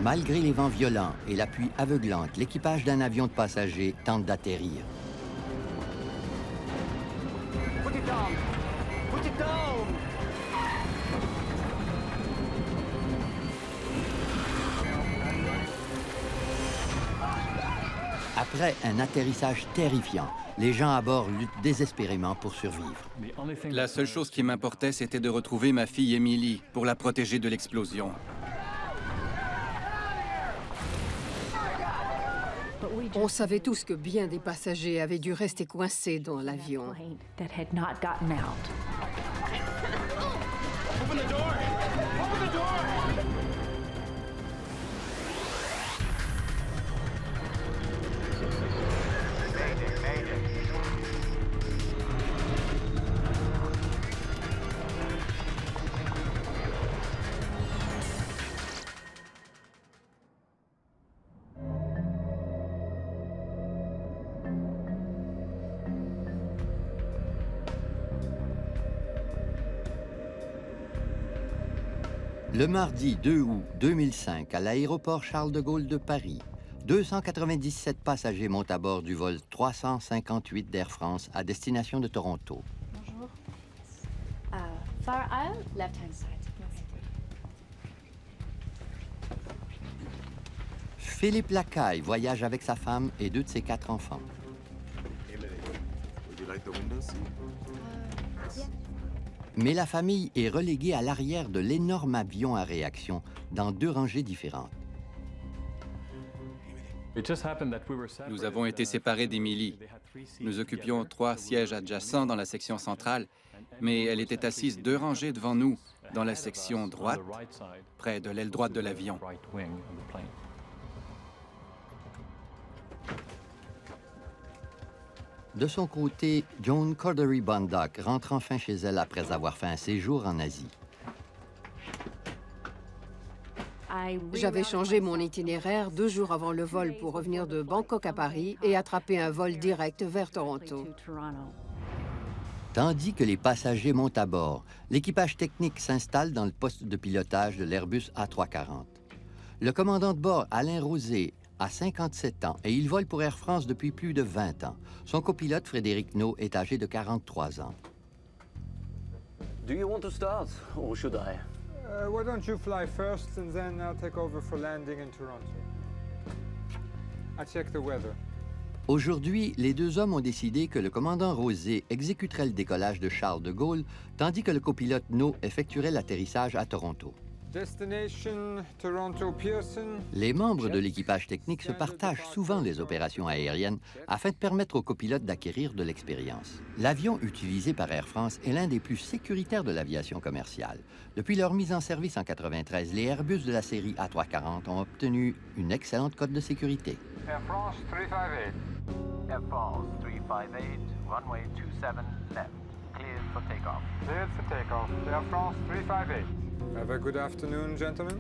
Malgré les vents violents et la pluie aveuglante, l'équipage d'un avion de passagers tente d'atterrir. Put it down! Put it down! Après un atterrissage terrifiant, les gens à bord luttent désespérément pour survivre. La seule chose qui m'importait, c'était de retrouver ma fille Emily pour la protéger de l'explosion. On savait tous que bien des passagers avaient dû rester coincés dans l'avion. Le mardi 2 août 2005, à l'aéroport Charles de Gaulle de Paris, 297 passagers montent à bord du vol 358 d'Air France à destination de Toronto. Bonjour. Far aisle, left-hand side. Philippe Lacaille voyage avec sa femme et 2 de ses 4 enfants. Mais la famille est reléguée à l'arrière de l'énorme avion à réaction, dans 2 rangées différentes. Nous avons été séparés d'Emily. Nous occupions 3 sièges adjacents dans la section centrale, mais elle était assise 2 rangées devant nous, dans la section droite, près de l'aile droite de l'avion. De son côté, Joan Cordery Bondoc rentre enfin chez elle après avoir fait un séjour en Asie. J'avais changé mon itinéraire 2 jours avant le vol pour revenir de Bangkok à Paris et attraper un vol direct vers Toronto. Tandis que les passagers montent à bord, l'équipage technique s'installe dans le poste de pilotage de l'Airbus A340. Le commandant de bord, Alain Rosé, a 57 ans et il vole pour Air France depuis plus de 20 ans. Son copilote, Frédéric Nault, est âgé de 43 ans. Do you want to start, or should I? Why don't you fly first and then I'll take over for landing in Toronto. I check the weather. Aujourd'hui, les 2 hommes ont décidé que le commandant Rosé exécuterait le décollage de Charles de Gaulle, tandis que le copilote Nault effectuerait l'atterrissage à Toronto. Destination Toronto Pearson. Les membres de l'équipage technique se partagent souvent les opérations aériennes afin de permettre aux copilotes d'acquérir de l'expérience. L'avion utilisé par Air France est l'un des plus sécuritaires de l'aviation commerciale. Depuis leur mise en service en 1993, les Airbus de la série A340 ont obtenu une excellente cote de sécurité. Air France 358. Air France 358, runway 27 left. Cleared for takeoff. Cleared for takeoff. Air France 358. Have a good afternoon, gentlemen.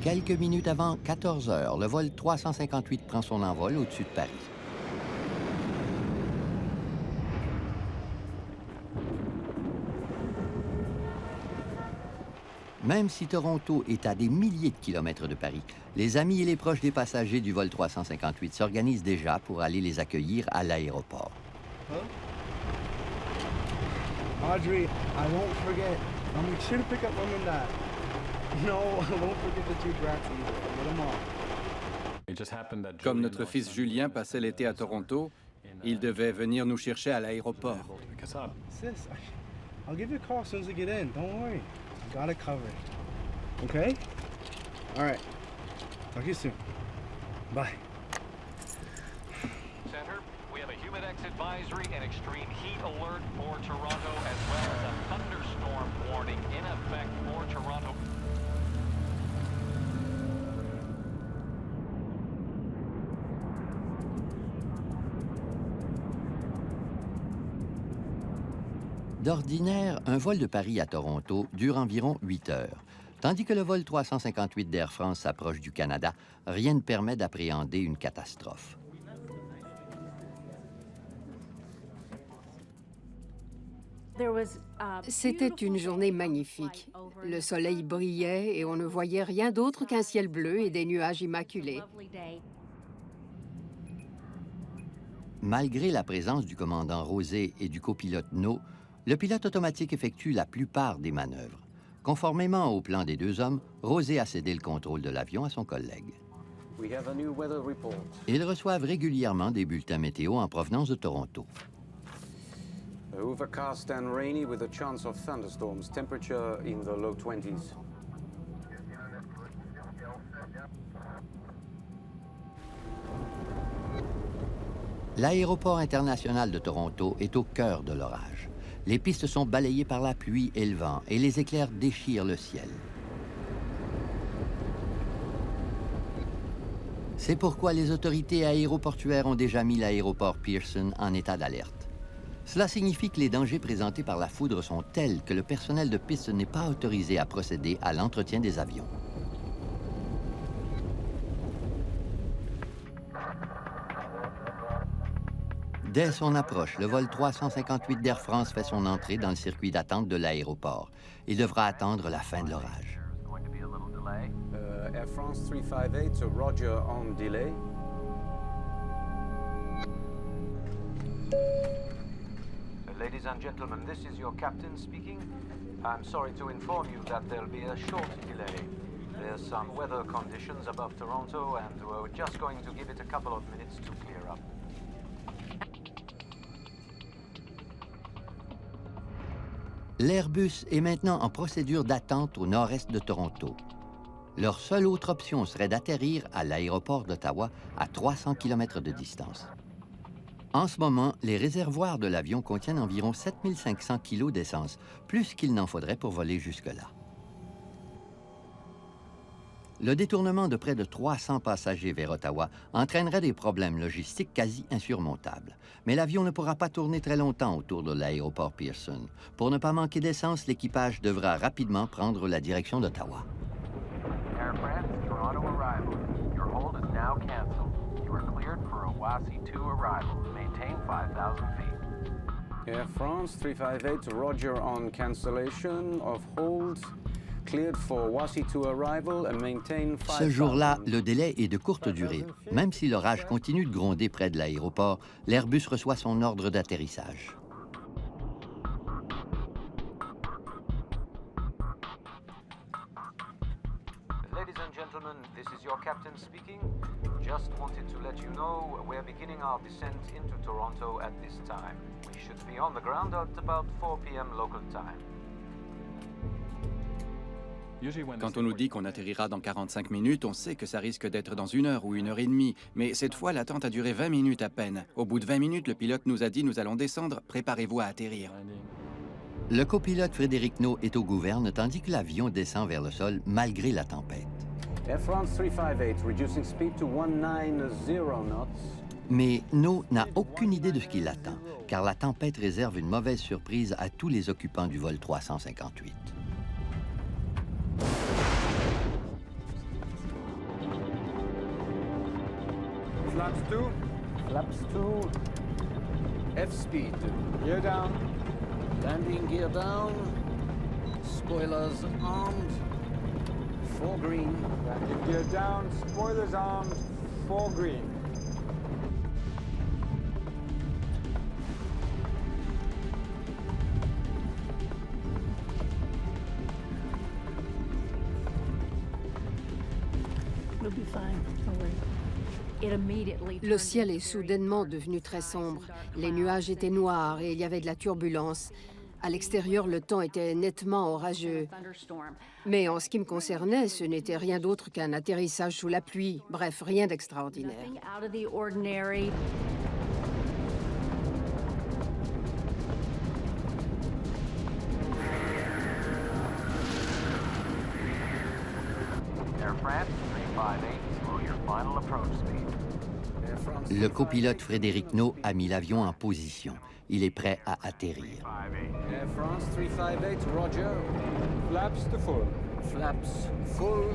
Quelques minutes avant 14 heures, le vol 358 prend son envol au-dessus de Paris. Même si Toronto est à des milliers de kilomètres de Paris, les amis et les proches des passagers du vol 358 s'organisent déjà pour aller les accueillir à l'aéroport. Audrey, I won't forget. I'll make sure to pick up Mom and Dad. No, I won't forget the 2 brats either. Get them all. Comme notre fils Julien passait l'été à Toronto, il devait venir nous chercher à l'aéroport. Sis, I'll give you a call as soon as I get in. Don't worry. I got it covered. Okay? All right. Talk to you soon. Bye. Center, we have a humidex advisory and extreme heat alert for Toronto, as well as a thunderstorm warning in effect for Toronto. D'ordinaire, un vol de Paris à Toronto dure environ 8 heures. Tandis que le vol 358 d'Air France s'approche du Canada, rien ne permet d'appréhender une catastrophe. C'était une journée magnifique. Le soleil brillait et on ne voyait rien d'autre qu'un ciel bleu et des nuages immaculés. Malgré la présence du commandant Rosé et du copilote No, le pilote automatique effectue la plupart des manœuvres. Conformément au plan des deux hommes, Rosé a cédé le contrôle de l'avion à son collègue. We have a new weather report. Ils reçoivent régulièrement des bulletins météo en provenance de Toronto. Overcast and rainy with a chance of thunderstorms. Temperature in the low 20s. L'aéroport international de Toronto est au cœur de l'orage. Les pistes sont balayées par la pluie et le vent et les éclairs déchirent le ciel. C'est pourquoi les autorités aéroportuaires ont déjà mis l'aéroport Pearson en état d'alerte. Cela signifie que les dangers présentés par la foudre sont tels que le personnel de piste n'est pas autorisé à procéder à l'entretien des avions. Dès son approche, le vol 358 d'Air France fait son entrée dans le circuit d'attente de l'aéroport. Il devra attendre la fin de l'orage. Air France 358, Roger on delay. Ladies and gentlemen, this is your captain speaking. I'm sorry to inform you that there'll be a short delay. There's some weather conditions above Toronto, and we're just going to give it a couple of minutes to clear up. L'Airbus est maintenant en procédure d'attente au nord-est de Toronto. Leur seule autre option serait d'atterrir à l'aéroport d'Ottawa à 300 km de distance. En ce moment, les réservoirs de l'avion contiennent environ 7500 kg d'essence, plus qu'il n'en faudrait pour voler jusque-là. Le détournement de près de 300 passagers vers Ottawa entraînerait des problèmes logistiques quasi insurmontables. Mais l'avion ne pourra pas tourner très longtemps autour de l'aéroport Pearson. Pour ne pas manquer d'essence, l'équipage devra rapidement prendre la direction d'Ottawa. Air France, Toronto arrival. Your hold is now canceled. You are cleared for a WASI 2 arrival. Maintain 5,000 feet. Air France 358, Roger on cancellation of hold. Cleared for WASI 2 arrival and maintain 5,000. Ce jour-là, le délai est de courte durée. Même si l'orage continue de gronder près de l'aéroport, l'Airbus reçoit son ordre d'atterrissage. Ladies and gentlemen, this is your captain speaking. Just wanted to let you know we're beginning our descent into Toronto at this time. We should be on the ground at about 4 p.m. local time. Quand on nous dit qu'on atterrira dans 45 minutes, on sait que ça risque d'être dans 1 heure ou 1 heure et demie. Mais cette fois, l'attente a duré 20 minutes à peine. Au bout de 20 minutes, le pilote nous a dit « Nous allons descendre, préparez-vous à atterrir ». Le copilote Frédéric No est au gouverne tandis que l'avion descend vers le sol malgré la tempête. Air France 358, reducing speed to 190 knots. Mais No n'a aucune idée de ce qui l'attend, car la tempête réserve une mauvaise surprise à tous les occupants du vol 358. Flaps 2. Flaps 2. F-speed. Gear down. Landing gear down. Spoilers armed. 4 green. Landing gear down. Spoilers armed. 4 green. We'll be fine. Don't worry. Le ciel est soudainement devenu très sombre. Les nuages étaient noirs et il y avait de la turbulence. À l'extérieur, le temps était nettement orageux. Mais en ce qui me concernait, ce n'était rien d'autre qu'un atterrissage sous la pluie. Bref, rien d'extraordinaire. Air France 358, slow your final approach speed. Le copilote Frédéric No a mis l'avion en position. Il est prêt à atterrir. Air France 358, Roger. Flaps to full. Flaps full.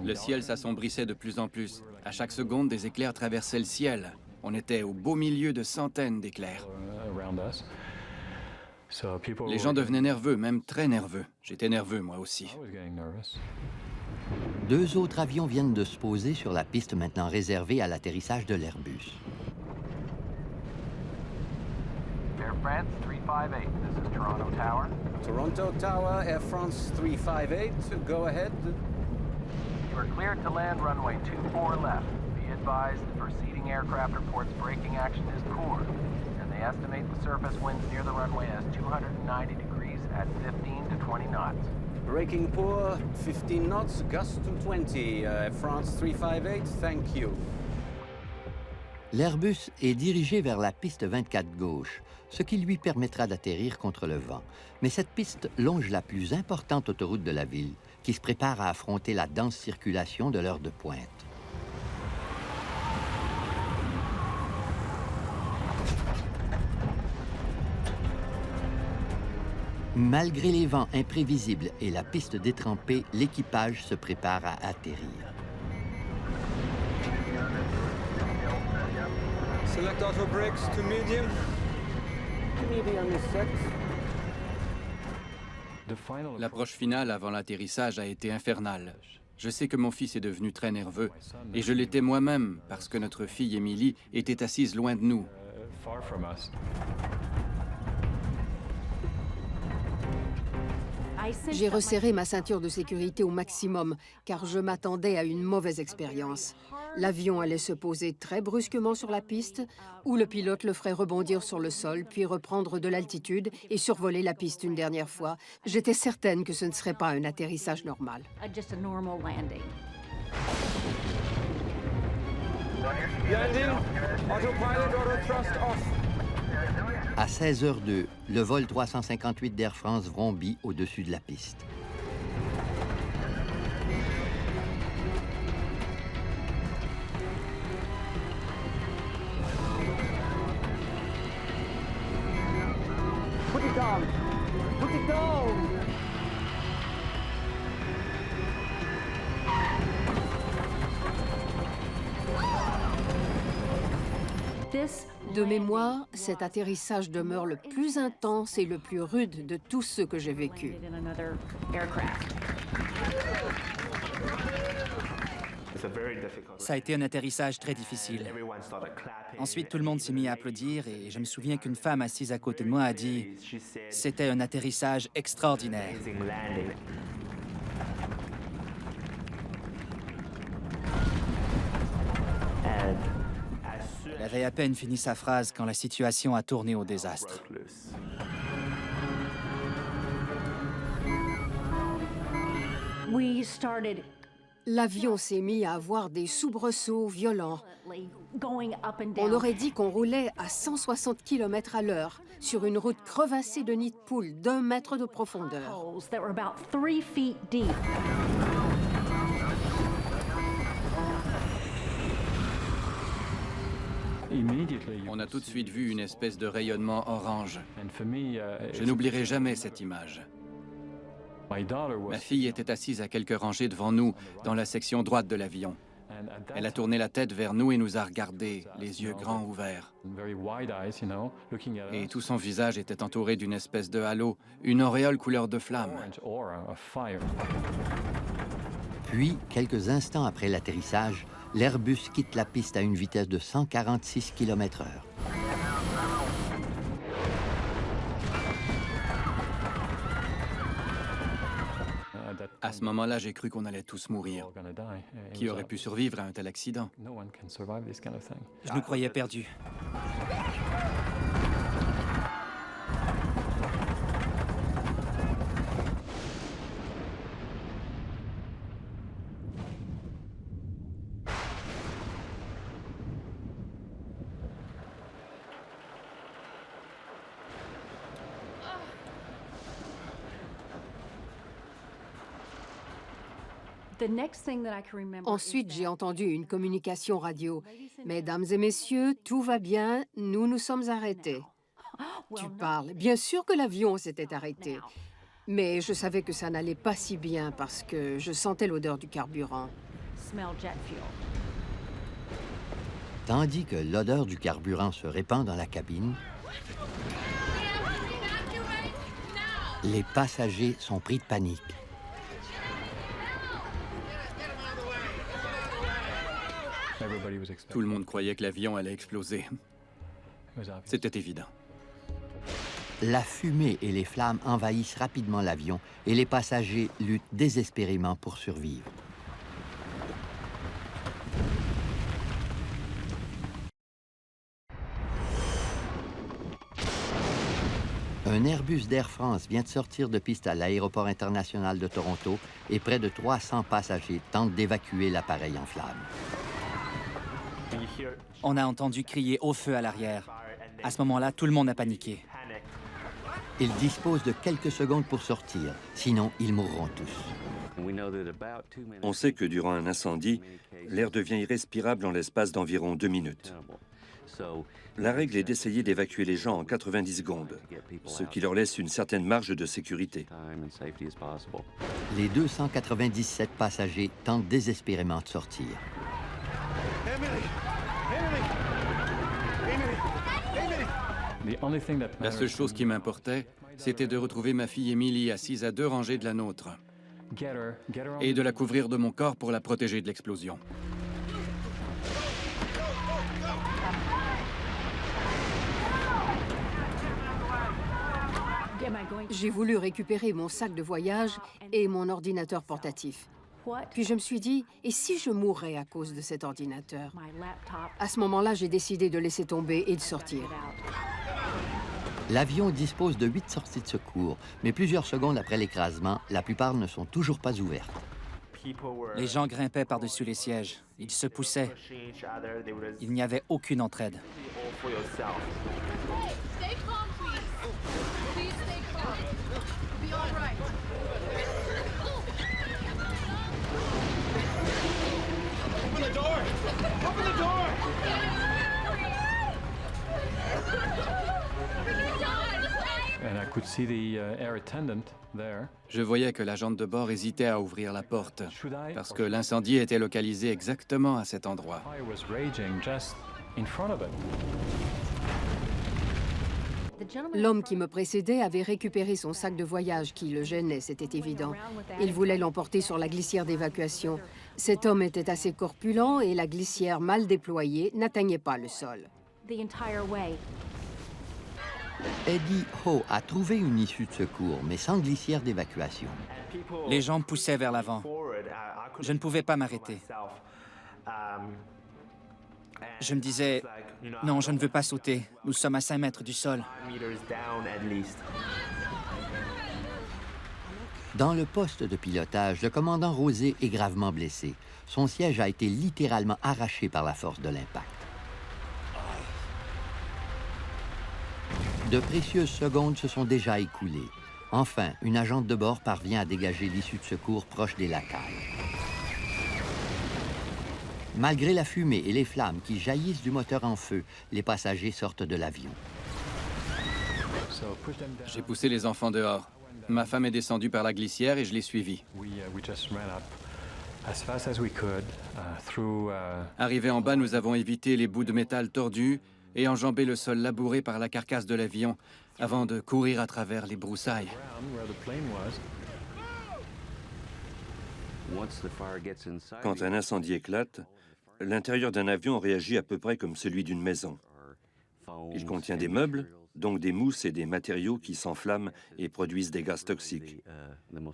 Le ciel s'assombrissait de plus en plus. À chaque seconde, des éclairs traversaient le ciel. On était au beau milieu de centaines d'éclairs. Les gens devenaient nerveux, même très nerveux. J'étais nerveux, moi aussi. Deux autres avions viennent de se poser sur la piste maintenant réservée à l'atterrissage de l'Airbus. Air France 358, this is Toronto Tower. Toronto Tower, Air France 358, go ahead. You are cleared to land runway 24 left. Be advised, the preceding aircraft reports braking action is poor, and they estimate the surface winds near the runway as 290 degrees at 15 to 20 knots. Braking poor, 15 knots, gust to 20. Air France 358, thank you. L'Airbus est dirigé vers la piste 24 gauche, ce qui lui permettra d'atterrir contre le vent. Mais cette piste longe la plus importante autoroute de la ville, qui se prépare à affronter la dense circulation de l'heure de pointe. Malgré les vents imprévisibles et la piste détrempée, l'équipage se prépare à atterrir. Select auto brakes to medium. Medium is set. L'approche finale avant l'atterrissage a été infernale. Je sais que mon fils est devenu très nerveux, et je l'étais moi-même parce que notre fille Émilie était assise loin de nous. J'ai resserré ma ceinture de sécurité au maximum, car je m'attendais à une mauvaise expérience. L'avion allait se poser très brusquement sur la piste, où le pilote le ferait rebondir sur le sol, puis reprendre de l'altitude et survoler la piste une dernière fois. J'étais certaine que ce ne serait pas un atterrissage normal. Just a normal landing. Landing, autopilot, auto thrust off. À 16h02, le vol 358 d'Air France vrombit au-dessus de la piste. Put it down. Put it down. De mémoire, cet atterrissage demeure le plus intense et le plus rude de tous ceux que j'ai vécus. Ça a été un atterrissage très difficile. Ensuite, tout le monde s'est mis à applaudir et je me souviens qu'une femme assise à côté de moi a dit « C'était un atterrissage extraordinaire ». Elle avait à peine fini sa phrase quand la situation a tourné au désastre. L'avion s'est mis à avoir des soubresauts violents. On aurait dit qu'on roulait à 160 km à l'heure sur une route crevassée de nids de poules d'1 mètre de profondeur. On a tout de suite vu une espèce de rayonnement orange. Je n'oublierai jamais cette image. Ma fille était assise à quelques rangées devant nous, dans la section droite de l'avion. Elle a tourné la tête vers nous et nous a regardés, les yeux grands ouverts. Et tout son visage était entouré d'une espèce de halo, une auréole couleur de flamme. Puis, quelques instants après l'atterrissage, l'Airbus quitte la piste à une vitesse de 146 km/h. À ce moment-là, j'ai cru qu'on allait tous mourir. Qui aurait pu survivre à un tel accident? Je nous croyais perdus. Ensuite, j'ai entendu une communication radio. « Mesdames et messieurs, tout va bien, nous nous sommes arrêtés. » Tu parles. Bien sûr que l'avion s'était arrêté. Mais je savais que ça n'allait pas si bien parce que je sentais l'odeur du carburant. Tandis que l'odeur du carburant se répand dans la cabine, les passagers sont pris de panique. Tout le monde croyait que l'avion allait exploser. C'était évident. La fumée et les flammes envahissent rapidement l'avion et les passagers luttent désespérément pour survivre. Un Airbus d'Air France vient de sortir de piste à l'aéroport international de Toronto et près de 300 passagers tentent d'évacuer l'appareil en flammes. On a entendu crier au feu à l'arrière. À ce moment-là, tout le monde a paniqué. Ils disposent de quelques secondes pour sortir, sinon ils mourront tous. On sait que durant un incendie, l'air devient irrespirable en l'espace d'environ 2 minutes. La règle est d'essayer d'évacuer les gens en 90 secondes, ce qui leur laisse une certaine marge de sécurité. Les 297 passagers tentent désespérément de sortir. La seule chose qui m'importait, c'était de retrouver ma fille Emily assise à 2 rangées de la nôtre et de la couvrir de mon corps pour la protéger de l'explosion. J'ai voulu récupérer mon sac de voyage et mon ordinateur portatif. Puis je me suis dit, et si je mourais à cause de cet ordinateur? À ce moment-là, j'ai décidé de laisser tomber et de sortir. L'avion dispose de 8 sorties de secours, mais plusieurs secondes après l'écrasement, la plupart ne sont toujours pas ouvertes. Les gens grimpaient par-dessus les sièges. Ils se poussaient. Il n'y avait aucune entraide. Je voyais que l'agente de bord hésitait à ouvrir la porte, parce que l'incendie était localisé exactement à cet endroit. L'homme qui me précédait avait récupéré son sac de voyage qui le gênait, c'était évident. Il voulait l'emporter sur la glissière d'évacuation. Cet homme était assez corpulent et la glissière mal déployée n'atteignait pas le sol. Eddie Ho a trouvé une issue de secours, mais sans glissière d'évacuation. Les gens poussaient vers l'avant. Je ne pouvais pas m'arrêter. Je me disais, non, je ne veux pas sauter. Nous sommes à 5 mètres du sol. Dans le poste de pilotage, le commandant Rosé est gravement blessé. Son siège a été littéralement arraché par la force de l'impact. De précieuses secondes se sont déjà écoulées. Enfin, une agente de bord parvient à dégager l'issue de secours proche des lacailles. Malgré la fumée et les flammes qui jaillissent du moteur en feu, les passagers sortent de l'avion. J'ai poussé les enfants dehors. Ma femme est descendue par la glissière et je l'ai suivie. Arrivés en bas, nous avons évité les bouts de métal tordus et enjambé le sol labouré par la carcasse de l'avion avant de courir à travers les broussailles. Quand un incendie éclate, l'intérieur d'un avion réagit à peu près comme celui d'une maison. Il contient des meubles, donc des mousses et des matériaux qui s'enflamment et produisent des gaz toxiques.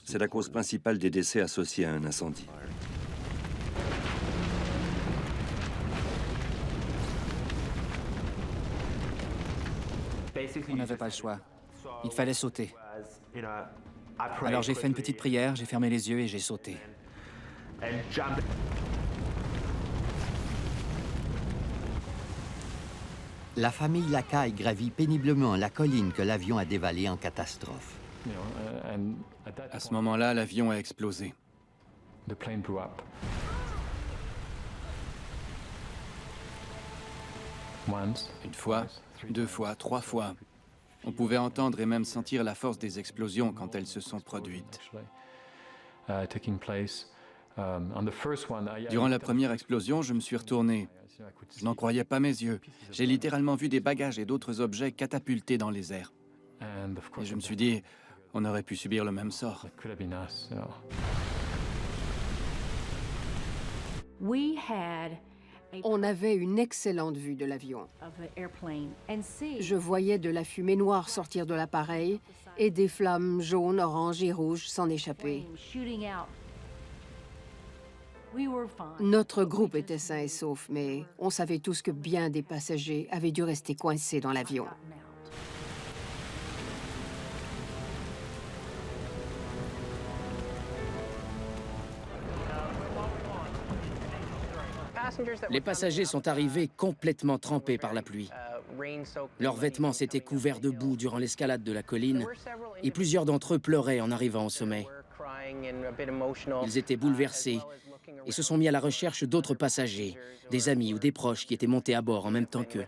C'est la cause principale des décès associés à un incendie. On n'avait pas le choix. Il fallait sauter. Alors j'ai fait une petite prière, j'ai fermé les yeux et j'ai sauté. La famille Lacaille gravit péniblement la colline que l'avion a dévalée en catastrophe. À ce moment-là, l'avion a explosé. Une fois, 2 fois, 3 fois. On pouvait entendre et même sentir la force des explosions quand elles se sont produites. Durant la première explosion, je me suis retourné. Je n'en croyais pas mes yeux. J'ai littéralement vu des bagages et d'autres objets catapultés dans les airs. Et je me suis dit, on aurait pu subir le même sort. On avait une excellente vue de l'avion. Je voyais de la fumée noire sortir de l'appareil et des flammes jaunes, oranges et rouges s'en échapper. Notre groupe était sain et sauf, mais on savait tous que bien des passagers avaient dû rester coincés dans l'avion. Les passagers sont arrivés complètement trempés par la pluie. Leurs vêtements s'étaient couverts de boue durant l'escalade de la colline et plusieurs d'entre eux pleuraient en arrivant au sommet. Ils étaient bouleversés et se sont mis à la recherche d'autres passagers, des amis ou des proches qui étaient montés à bord en même temps qu'eux.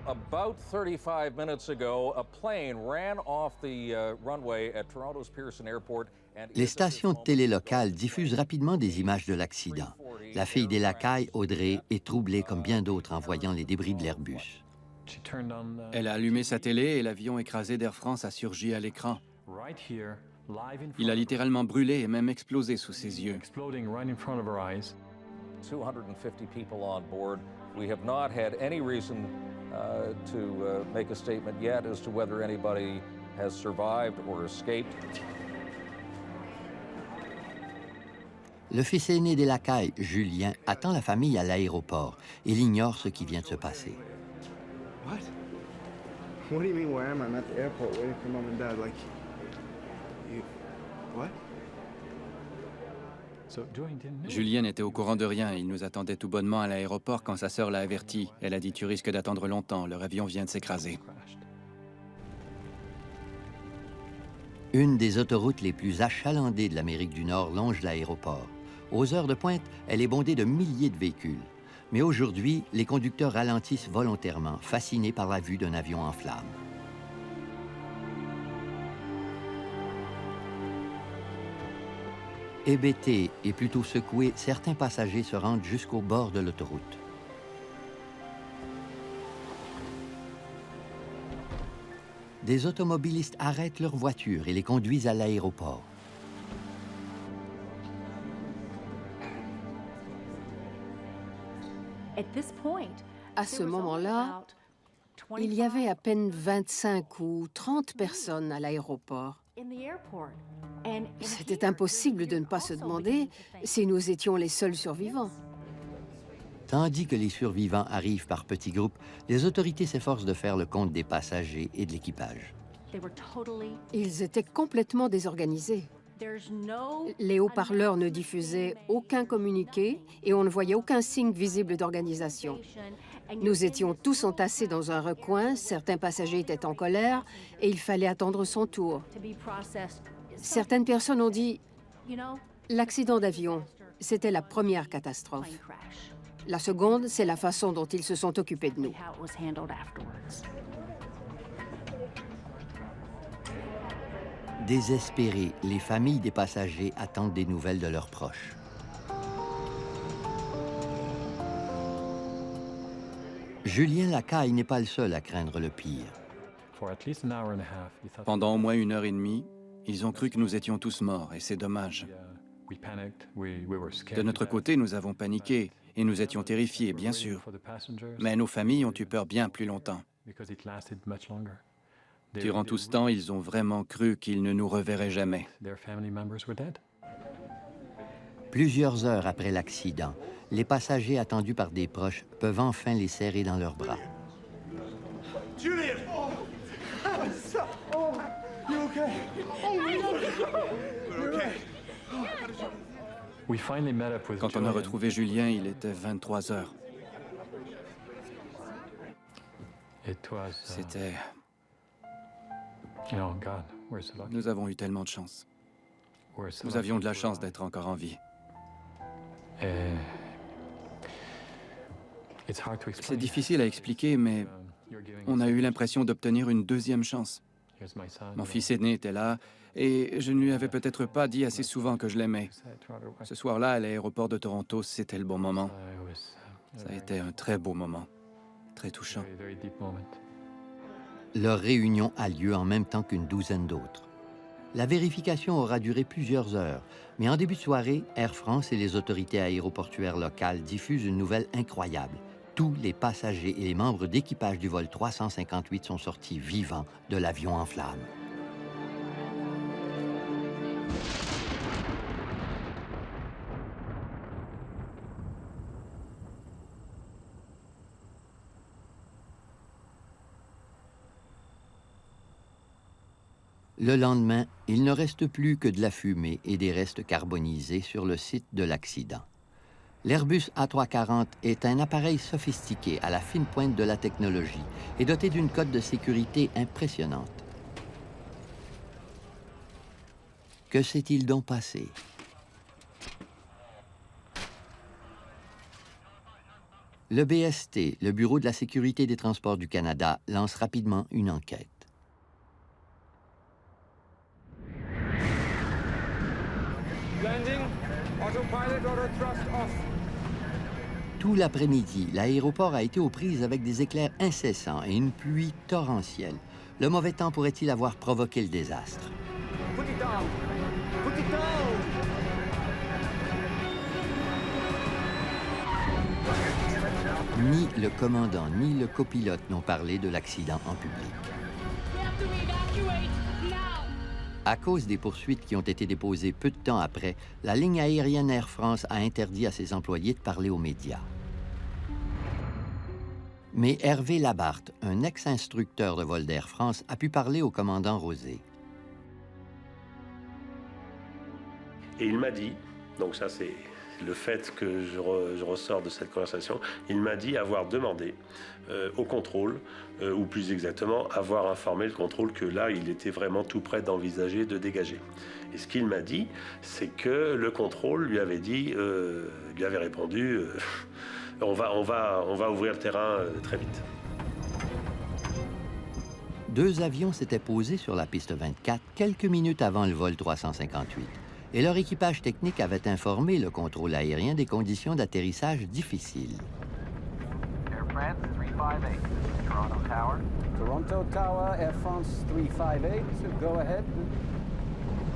About 35 minutes ago, a plane ran off the runway at Toronto's Pearson Airport. Les stations de télé locales diffusent rapidement des images de l'accident. La fille des Lacailles, Audrey, est troublée comme bien d'autres en voyant les débris de l'Airbus. Elle a allumé sa télé et l'avion écrasé d'Air France a surgi à l'écran. Il a littéralement brûlé et même explosé sous ses yeux. 250 people on board. We have not had any reason to make a statement yet as to whether anybody has survived or escaped. Le fils aîné des Lacailles, Julien, attend la famille à l'aéroport. Il ignore ce qui vient de se passer. What? What do you mean, where am I? I'm at the airport waiting for mom and dad. Like, you... What? Julien n'était au courant de rien. Il nous attendait tout bonnement à l'aéroport quand sa sœur l'a averti. Elle a dit « Tu risques d'attendre longtemps. Leur avion vient de s'écraser. » Une des autoroutes les plus achalandées de l'Amérique du Nord longe l'aéroport. Aux heures de pointe, elle est bondée de milliers de véhicules. Mais aujourd'hui, les conducteurs ralentissent volontairement, fascinés par la vue d'un avion en flammes. Hébétés et plutôt secoués, certains passagers se rendent jusqu'au bord de l'autoroute. Des automobilistes arrêtent leurs voitures et les conduisent à l'aéroport. À ce moment-là, il y avait à peine 25 ou 30 personnes à l'aéroport. C'était impossible de ne pas se demander si nous étions les seuls survivants. Tandis que les survivants arrivent par petits groupes, les autorités s'efforcent de faire le compte des passagers et de l'équipage. Ils étaient complètement désorganisés. Les haut-parleurs ne diffusaient aucun communiqué et on ne voyait aucun signe visible d'organisation. Nous étions tous entassés dans un recoin, certains passagers étaient en colère et il fallait attendre son tour. Certaines personnes ont dit « L'accident d'avion, c'était la première catastrophe. La seconde, c'est la façon dont ils se sont occupés de nous. » Désespérées, les familles des passagers attendent des nouvelles de leurs proches. Julien Lacaille n'est pas le seul à craindre le pire. Pendant au moins 1h30, ils ont cru que nous étions tous morts, et c'est dommage. De notre côté, nous avons paniqué, et nous étions terrifiés, bien sûr. Mais nos familles ont eu peur bien plus longtemps. Durant tout ce temps, ils ont vraiment cru qu'ils ne nous reverraient jamais. Plusieurs heures après l'accident, les passagers attendus par des proches peuvent enfin les serrer dans leurs bras. Julian! Oh, you okay? Oh my God! You're okay. Quand on a retrouvé Julien, il était 23 heures. C'était... Nous avons eu tellement de chance. Nous avions de la chance d'être encore en vie. C'est difficile à expliquer, mais On a eu l'impression d'obtenir une deuxième chance. Mon fils aîné était là, et je ne lui avais peut-être pas dit assez souvent que je l'aimais. Ce soir-là, à l'aéroport de Toronto, c'était le bon moment. Ça a été un très beau moment, très touchant. Leur réunion a lieu en même temps qu'une douzaine d'autres. La vérification aura duré plusieurs heures, mais en début de soirée, Air France et les autorités aéroportuaires locales diffusent une nouvelle incroyable. Tous les passagers et les membres d'équipage du vol 358 sont sortis vivants de l'avion en flammes. Le lendemain, il ne reste plus que de la fumée et des restes carbonisés sur le site de l'accident. L'Airbus A340 est un appareil sophistiqué à la fine pointe de la technologie et doté d'une cote de sécurité impressionnante. Que s'est-il donc passé? Le BST, le Bureau de la sécurité des transports du Canada, lance rapidement une enquête. Landing, autopilot, auto thrust off. Tout l'après-midi, l'aéroport a été aux prises avec des éclairs incessants et une pluie torrentielle. Le mauvais temps pourrait-il avoir provoqué le désastre? Put it down! Put it down! Ni le commandant ni le copilote n'ont parlé de l'accident en public. À cause des poursuites qui ont été déposées peu de temps après, la ligne aérienne Air France a interdit à ses employés de parler aux médias. Mais Hervé Labarthe, un ex-instructeur de vol d'Air France, a pu parler au commandant Rosé. Et il m'a dit, donc ça c'est le fait que je ressors de cette conversation, il m'a dit avoir demandé au contrôle, ou plus exactement, avoir informé le contrôle que là, il était vraiment tout près d'envisager de dégager. Et ce qu'il m'a dit, c'est que le contrôle lui avait dit, lui avait répondu, on va ouvrir le terrain très vite. Deux avions s'étaient posés sur la piste 24 quelques minutes avant le vol 358. Et leur équipage technique avait informé le contrôle aérien des conditions d'atterrissage difficiles. Air France 358, Toronto Tower. Toronto Tower, Air France 358, go ahead.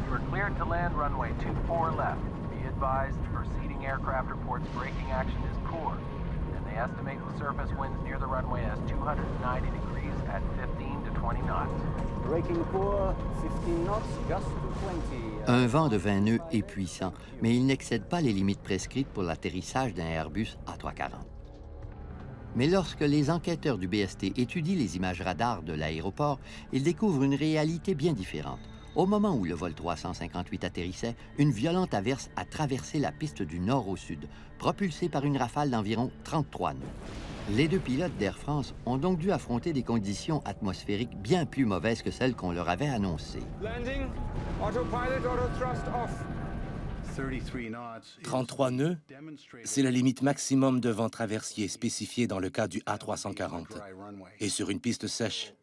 We're cleared to land runway 24 left. Be advised, preceding aircraft reports braking action is poor, and they estimate the surface winds near the runway as 290 degrees at 15 to 20 knots. Braking poor, 15 knots, gust to 20. Un vent de 20 nœuds est puissant, mais il n'excède pas les limites prescrites pour l'atterrissage d'un Airbus A340. Mais lorsque les enquêteurs du BST étudient les images radars de l'aéroport, ils découvrent une réalité bien différente. Au moment où le vol 358 atterrissait, une violente averse a traversé la piste du nord au sud, propulsée par une rafale d'environ 33 nœuds. Les deux pilotes d'Air France ont donc dû affronter des conditions atmosphériques bien plus mauvaises que celles qu'on leur avait annoncées. Landing, autopilot, auto thrust off. 33 nœuds, c'est la limite maximum de vent traversier spécifiée dans le cas du A340, et sur une piste sèche.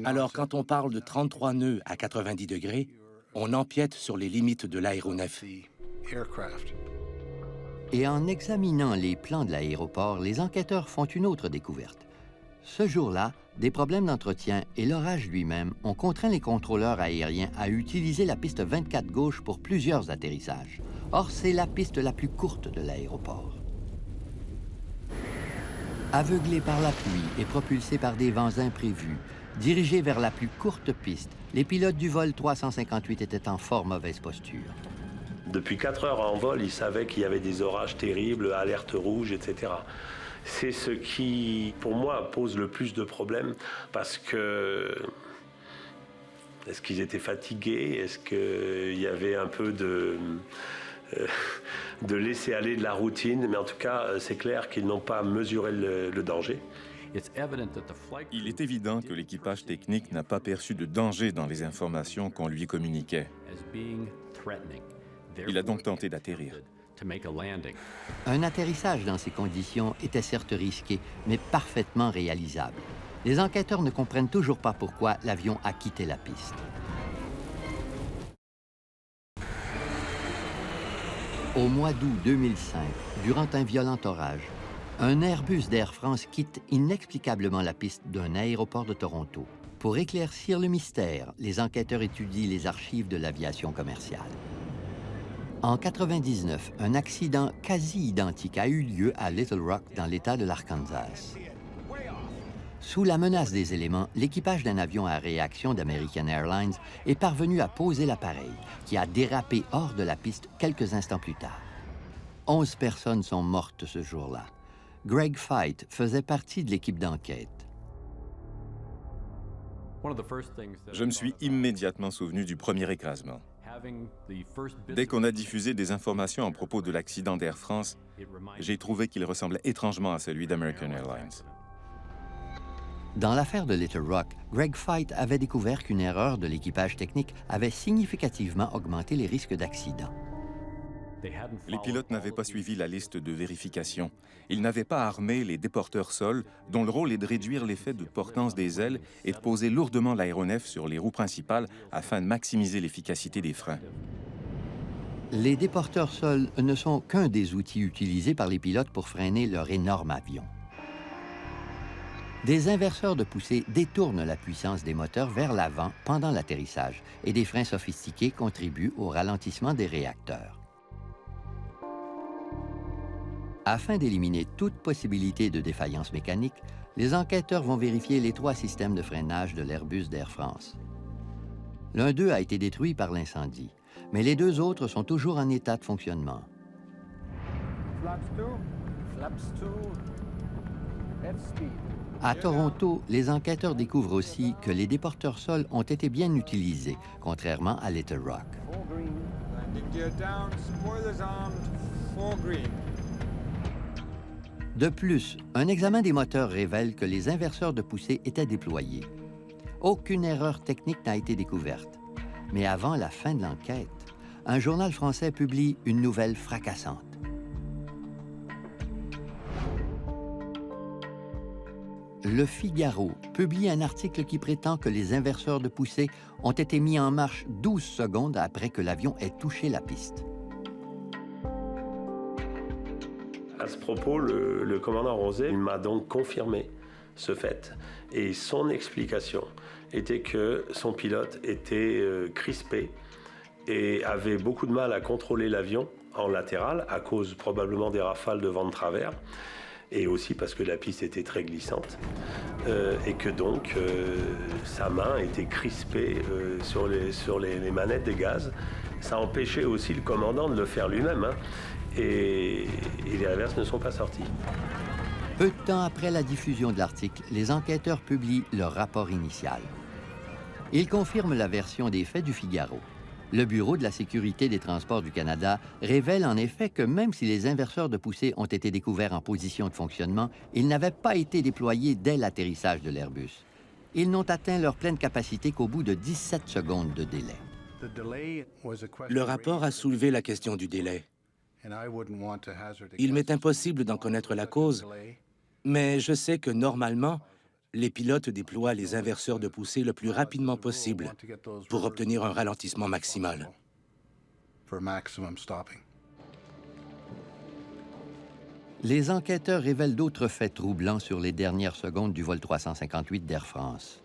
Alors, quand on parle de 33 nœuds à 90 degrés, on empiète sur les limites de l'aéronef. Et en examinant les plans de l'aéroport, les enquêteurs font une autre découverte. Ce jour-là, des problèmes d'entretien et l'orage lui-même ont contraint les contrôleurs aériens à utiliser la piste 24 gauche pour plusieurs atterrissages. Or, c'est la piste la plus courte de l'aéroport. Aveuglés par la pluie et propulsés par des vents imprévus, dirigés vers la plus courte piste, les pilotes du vol 358 étaient en fort mauvaise posture. Depuis 4 heures en vol, ils savaient qu'il y avait des orages terribles, alerte rouge, etc. C'est ce qui, pour moi, pose le plus de problèmes parce que... Est-ce qu'ils étaient fatigués? Est-ce qu'il y avait un peu de laisser aller de la routine? Mais en tout cas, c'est clair qu'ils n'ont pas mesuré le danger. Il est évident que l'équipage technique n'a pas perçu de danger dans les informations qu'on lui communiquait. Il a donc tenté d'atterrir. Un atterrissage dans ces conditions était certes risqué, mais parfaitement réalisable. Les enquêteurs ne comprennent toujours pas pourquoi l'avion a quitté la piste. Au mois d'août 2005, durant un violent orage, un Airbus d'Air France quitte inexplicablement la piste d'un aéroport de Toronto. Pour éclaircir le mystère, les enquêteurs étudient les archives de l'aviation commerciale. En 1999, un accident quasi identique a eu lieu à Little Rock, dans l'État de l'Arkansas. Sous la menace des éléments, l'équipage d'un avion à réaction d'American Airlines est parvenu à poser l'appareil, qui a dérapé hors de la piste quelques instants plus tard. 11 personnes sont mortes ce jour-là. Greg Feit faisait partie de l'équipe d'enquête. Je me suis immédiatement souvenu du premier écrasement. Dès qu'on a diffusé des informations à propos de l'accident d'Air France, j'ai trouvé qu'il ressemblait étrangement à celui d'American Airlines. Dans l'affaire de Little Rock, Greg Feit avait découvert qu'une erreur de l'équipage technique avait significativement augmenté les risques d'accident. Les pilotes n'avaient pas suivi la liste de vérification. Ils n'avaient pas armé les déporteurs sol, dont le rôle est de réduire l'effet de portance des ailes et de poser lourdement l'aéronef sur les roues principales afin de maximiser l'efficacité des freins. Les déporteurs sol ne sont qu'un des outils utilisés par les pilotes pour freiner leur énorme avion. Des inverseurs de poussée détournent la puissance des moteurs vers l'avant pendant l'atterrissage et des freins sophistiqués contribuent au ralentissement des réacteurs. Afin d'éliminer toute possibilité de défaillance mécanique, les enquêteurs vont vérifier les 3 systèmes de freinage de l'Airbus d'Air France. L'un d'eux a été détruit par l'incendie, mais les 2 autres sont toujours en état de fonctionnement. À Toronto, les enquêteurs découvrent aussi que les déporteurs sol ont été bien utilisés, contrairement à Little Rock. De plus, un examen des moteurs révèle que les inverseurs de poussée étaient déployés. Aucune erreur technique n'a été découverte. Mais avant la fin de l'enquête, un journal français publie une nouvelle fracassante. Le Figaro publie un article qui prétend que les inverseurs de poussée ont été mis en marche 12 secondes après que l'avion ait touché la piste. À ce propos, le commandant Rosé m'a donc confirmé ce fait. Et son explication était que son pilote était crispé et avait beaucoup de mal à contrôler l'avion en latéral à cause probablement des rafales de vent de travers et aussi parce que la piste était très glissante et que donc sa main était crispée sur les manettes des gaz. Ça empêchait aussi le commandant de le faire lui-même. Et les reverses ne sont pas sorties. Peu de temps après la diffusion de l'article, les enquêteurs publient leur rapport initial. Ils confirment la version des faits du Figaro. Le Bureau de la sécurité des transports du Canada révèle en effet que même si les inverseurs de poussée ont été découverts en position de fonctionnement, ils n'avaient pas été déployés dès l'atterrissage de l'Airbus. Ils n'ont atteint leur pleine capacité qu'au bout de 17 secondes de délai. Le rapport a soulevé la question du délai. Il m'est impossible d'en connaître la cause, mais je sais que normalement, les pilotes déploient les inverseurs de poussée le plus rapidement possible pour obtenir un ralentissement maximal. Les enquêteurs révèlent d'autres faits troublants sur les dernières secondes du vol 358 d'Air France.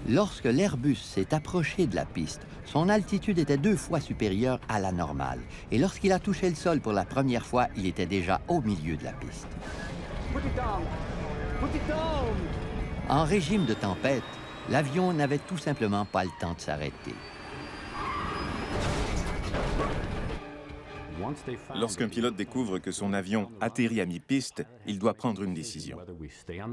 Lorsque l'Airbus s'est approché de la piste, son altitude était 2 fois supérieure à la normale. Et lorsqu'il a touché le sol pour la première fois, il était déjà au milieu de la piste. En régime de tempête, l'avion n'avait tout simplement pas le temps de s'arrêter. Lorsqu'un pilote découvre que son avion atterrit à mi-piste, il doit prendre une décision.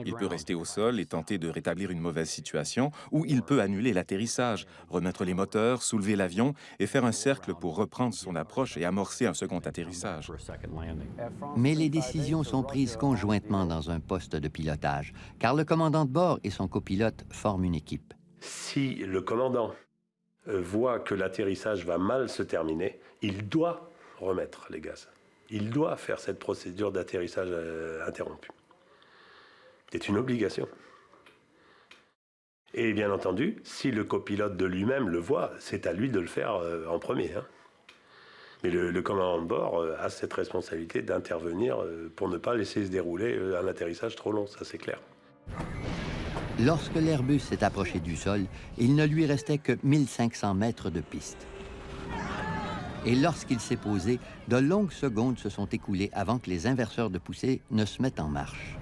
Il peut rester au sol et tenter de rétablir une mauvaise situation, ou il peut annuler l'atterrissage, remettre les moteurs, soulever l'avion et faire un cercle pour reprendre son approche et amorcer un second atterrissage. Mais les décisions sont prises conjointement dans un poste de pilotage, car le commandant de bord et son copilote forment une équipe. Si le commandant voit que l'atterrissage va mal se terminer, il doit remettre les gaz. Il doit faire cette procédure d'atterrissage interrompue. C'est une obligation. Et bien entendu, si le copilote de lui-même le voit, c'est à lui de le faire en premier. Hein. Mais le commandant de bord a cette responsabilité d'intervenir pour ne pas laisser se dérouler un atterrissage trop long, ça c'est clair. Lorsque l'Airbus s'est approché du sol, il ne lui restait que 1500 mètres de piste. Et lorsqu'il s'est posé, de longues secondes se sont écoulées avant que les inverseurs de poussée ne se mettent en marche.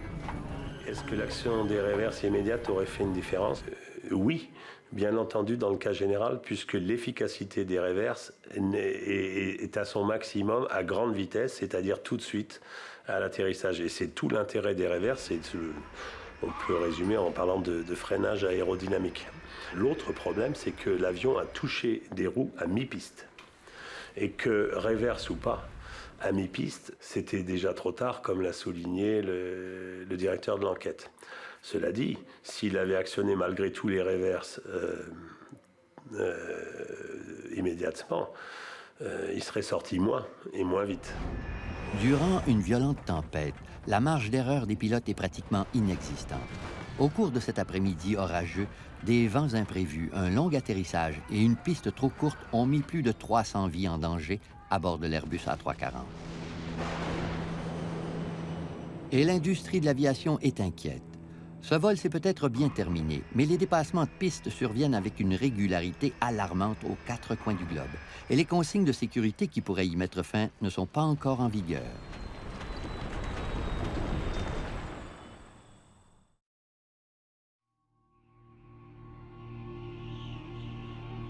Est-ce que l'action des réverses immédiates aurait fait une différence? Oui, bien entendu dans le cas général, puisque l'efficacité des réverses est à son maximum à grande vitesse, c'est-à-dire tout de suite à l'atterrissage. Et c'est tout l'intérêt des réverses, on peut résumer en parlant de freinage aérodynamique. L'autre problème, c'est que l'avion a touché des roues à mi-piste. Et que, réverse ou pas, à mi-piste, c'était déjà trop tard, comme l'a souligné le directeur de l'enquête. Cela dit, s'il avait actionné malgré tout les réverses immédiatement, il serait sorti moins et moins vite. Durant une violente tempête, la marge d'erreur des pilotes est pratiquement inexistante. Au cours de cet après-midi orageux, des vents imprévus, un long atterrissage et une piste trop courte ont mis plus de 300 vies en danger à bord de l'Airbus A340. Et l'industrie de l'aviation est inquiète. Ce vol s'est peut-être bien terminé, mais les dépassements de piste surviennent avec une régularité alarmante aux 4 coins du globe. Et les consignes de sécurité qui pourraient y mettre fin ne sont pas encore en vigueur.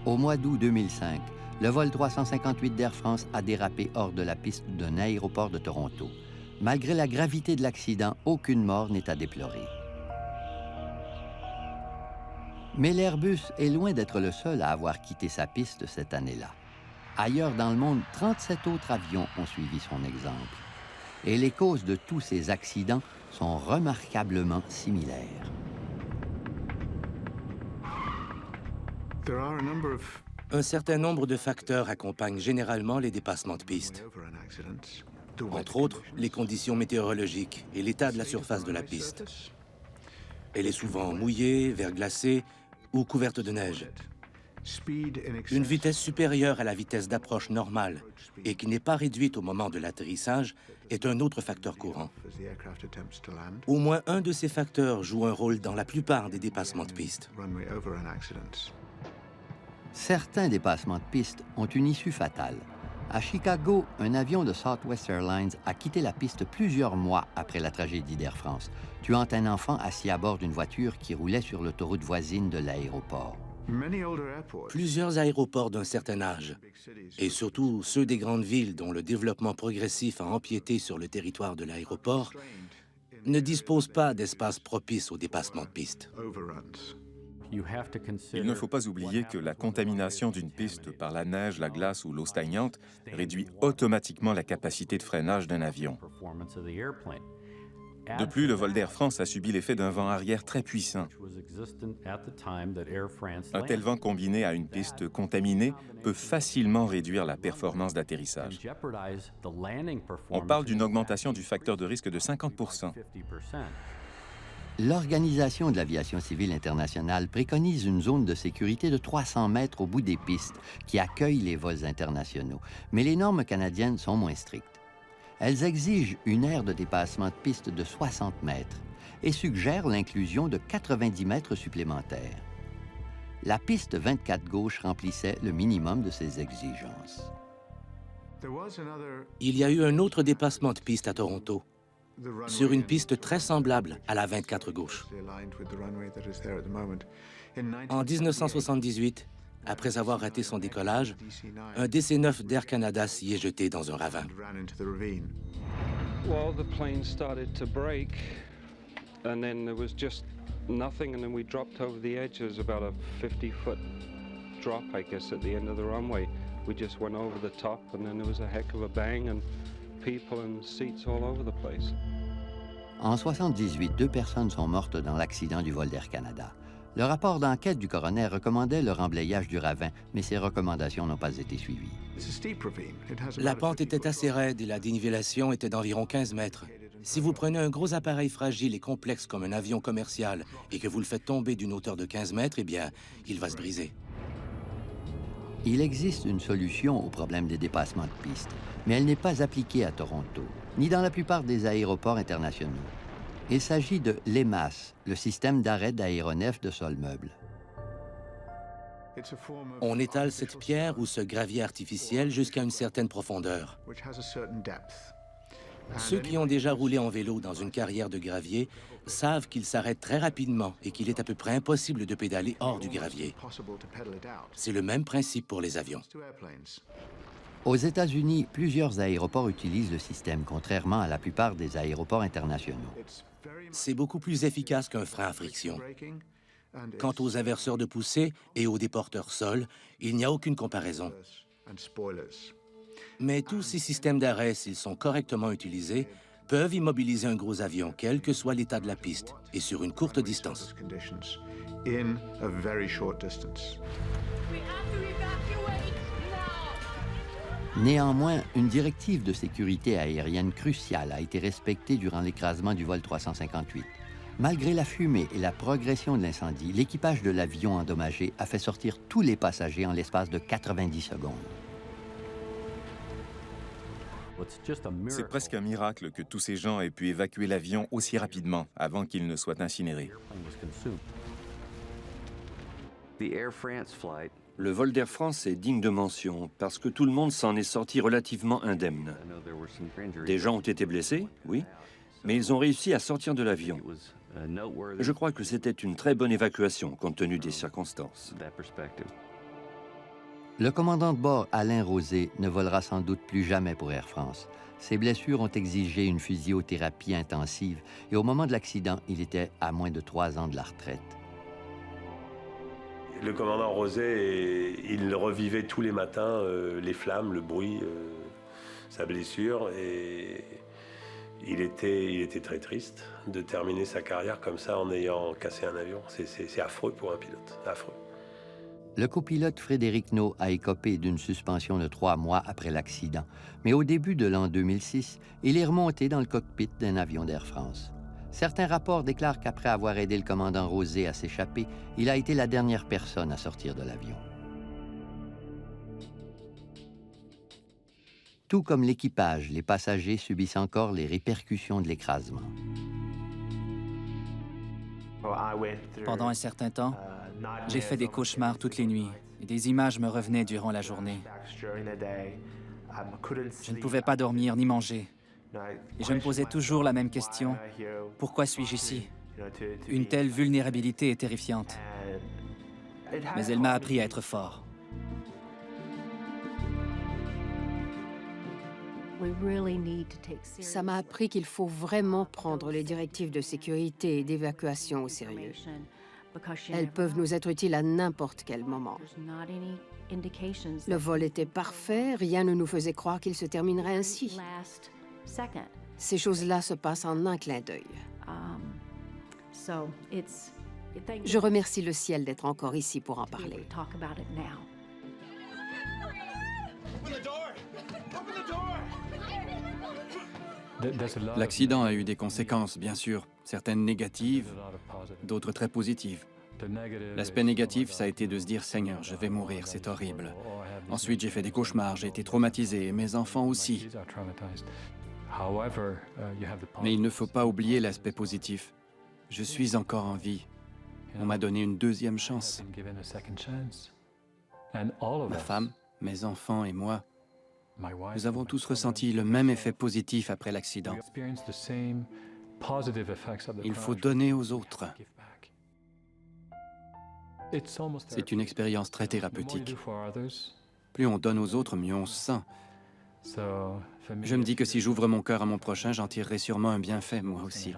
Au mois d'août 2005, le vol 358 d'Air France a dérapé hors de la piste d'un aéroport de Toronto. Malgré la gravité de l'accident, aucune mort n'est à déplorer. Mais l'Airbus est loin d'être le seul à avoir quitté sa piste cette année-là. Ailleurs dans le monde, 37 autres avions ont suivi son exemple. Et les causes de tous ces accidents sont remarquablement similaires. Un certain nombre de facteurs accompagnent généralement les dépassements de piste. Entre autres, les conditions météorologiques et l'état de la surface de la piste. Elle est souvent mouillée, verglacée ou couverte de neige. Une vitesse supérieure à la vitesse d'approche normale et qui n'est pas réduite au moment de l'atterrissage est un autre facteur courant. Au moins un de ces facteurs joue un rôle dans la plupart des dépassements de piste. Certains dépassements de piste ont une issue fatale. À Chicago, un avion de Southwest Airlines a quitté la piste plusieurs mois après la tragédie d'Air France, tuant un enfant assis à bord d'une voiture qui roulait sur l'autoroute voisine de l'aéroport. Plusieurs aéroports d'un certain âge, et surtout ceux des grandes villes dont le développement progressif a empiété sur le territoire de l'aéroport, ne disposent pas d'espaces propices au dépassement de piste. Il ne faut pas oublier que la contamination d'une piste par la neige, la glace ou l'eau stagnante réduit automatiquement la capacité de freinage d'un avion. De plus, le vol d'Air France a subi l'effet d'un vent arrière très puissant. Un tel vent combiné à une piste contaminée peut facilement réduire la performance d'atterrissage. On parle d'une augmentation du facteur de risque de 50%. L'Organisation de l'aviation civile internationale préconise une zone de sécurité de 300 mètres au bout des pistes qui accueillent les vols internationaux. Mais les normes canadiennes sont moins strictes. Elles exigent une aire de dépassement de piste de 60 mètres et suggèrent l'inclusion de 90 mètres supplémentaires. La piste 24 gauche remplissait le minimum de ces exigences. Il y a eu un autre dépassement de piste à Toronto, sur une piste très semblable à la 24 gauche. En 1978, après avoir raté son décollage, un DC-9 d'Air Canada s'y est jeté dans un ravin. Well, the plane started to break, and then there was just nothing, and then we dropped over the edge. There was about a 50-foot drop, I guess, at the end of the runway. We just went over the top, and then there was a heck of a bang, and people and seats all over the place. En 1978, 2 personnes sont mortes dans l'accident du vol d'Air Canada. Le rapport d'enquête du coroner recommandait le remblayage du ravin, mais ces recommandations n'ont pas été suivies. La pente était assez raide et la dénivellation était d'environ 15 mètres. Si vous prenez un gros appareil fragile et complexe comme un avion commercial et que vous le faites tomber d'une hauteur de 15 mètres, eh bien, il va se briser. Il existe une solution au problème des dépassements de piste, mais elle n'est pas appliquée à Toronto, ni dans la plupart des aéroports internationaux. Il s'agit de l'EMAS, le système d'arrêt d'aéronefs de sol meuble. On étale cette pierre ou ce gravier artificiel jusqu'à une certaine profondeur. Ceux qui ont déjà roulé en vélo dans une carrière de gravier savent qu'il s'arrête très rapidement et qu'il est à peu près impossible de pédaler hors du gravier. C'est le même principe pour les avions. Aux États-Unis, plusieurs aéroports utilisent le système, contrairement à la plupart des aéroports internationaux. C'est beaucoup plus efficace qu'un frein à friction. Quant aux inverseurs de poussée et aux déporteurs sol, il n'y a aucune comparaison. Mais tous ces systèmes d'arrêt, s'ils sont correctement utilisés, peuvent immobiliser un gros avion, quel que soit l'état de la piste, et sur une courte distance. Néanmoins, une directive de sécurité aérienne cruciale a été respectée durant l'écrasement du vol 358. Malgré la fumée et la progression de l'incendie, l'équipage de l'avion endommagé a fait sortir tous les passagers en l'espace de 90 secondes. C'est presque un miracle que tous ces gens aient pu évacuer l'avion aussi rapidement avant qu'il ne soit incinéré. Le vol d'Air France est digne de mention parce que tout le monde s'en est sorti relativement indemne. Des gens ont été blessés, oui, mais ils ont réussi à sortir de l'avion. Je crois que c'était une très bonne évacuation compte tenu des circonstances. Le commandant de bord, Alain Rosé, ne volera sans doute plus jamais pour Air France. Ses blessures ont exigé une physiothérapie intensive et au moment de l'accident, il était à moins de 3 ans de la retraite. Le commandant Rosé, il revivait tous les matins les flammes, le bruit, sa blessure, et il était très triste de terminer sa carrière comme ça en ayant cassé un avion. C'est affreux pour un pilote, affreux. Le copilote Frédéric Nault a écopé d'une suspension de 3 mois après l'accident, mais au début de l'an 2006, il est remonté dans le cockpit d'un avion d'Air France. Certains rapports déclarent qu'après avoir aidé le commandant Rosé à s'échapper, il a été la dernière personne à sortir de l'avion. Tout comme l'équipage, les passagers subissent encore les répercussions de l'écrasement. Pendant un certain temps, j'ai fait des cauchemars toutes les nuits et des images me revenaient durant la journée. Je ne pouvais pas dormir ni manger. Et je me posais toujours la même question. Pourquoi suis-je ici? Une telle vulnérabilité est terrifiante. Mais elle m'a appris à être fort. Ça m'a appris qu'il faut vraiment prendre les directives de sécurité et d'évacuation au sérieux. Elles peuvent nous être utiles à n'importe quel moment. Le vol était parfait, rien ne nous faisait croire qu'il se terminerait ainsi. Ces choses-là se passent en un clin d'œil. Je remercie le ciel d'être encore ici pour en parler. L'accident a eu des conséquences, bien sûr, certaines négatives, d'autres très positives. L'aspect négatif, ça a été de se dire « Seigneur, je vais mourir, c'est horrible ». Ensuite, j'ai fait des cauchemars, j'ai été traumatisé, et mes enfants aussi. Mais il ne faut pas oublier l'aspect positif. Je suis encore en vie. On m'a donné une deuxième chance. Ma femme, mes enfants et moi, nous avons tous ressenti le même effet positif après l'accident. Il faut donner aux autres. C'est une expérience très thérapeutique. Plus on donne aux autres, mieux on se sent. Je me dis que si j'ouvre mon cœur à mon prochain, j'en tirerai sûrement un bienfait, moi aussi.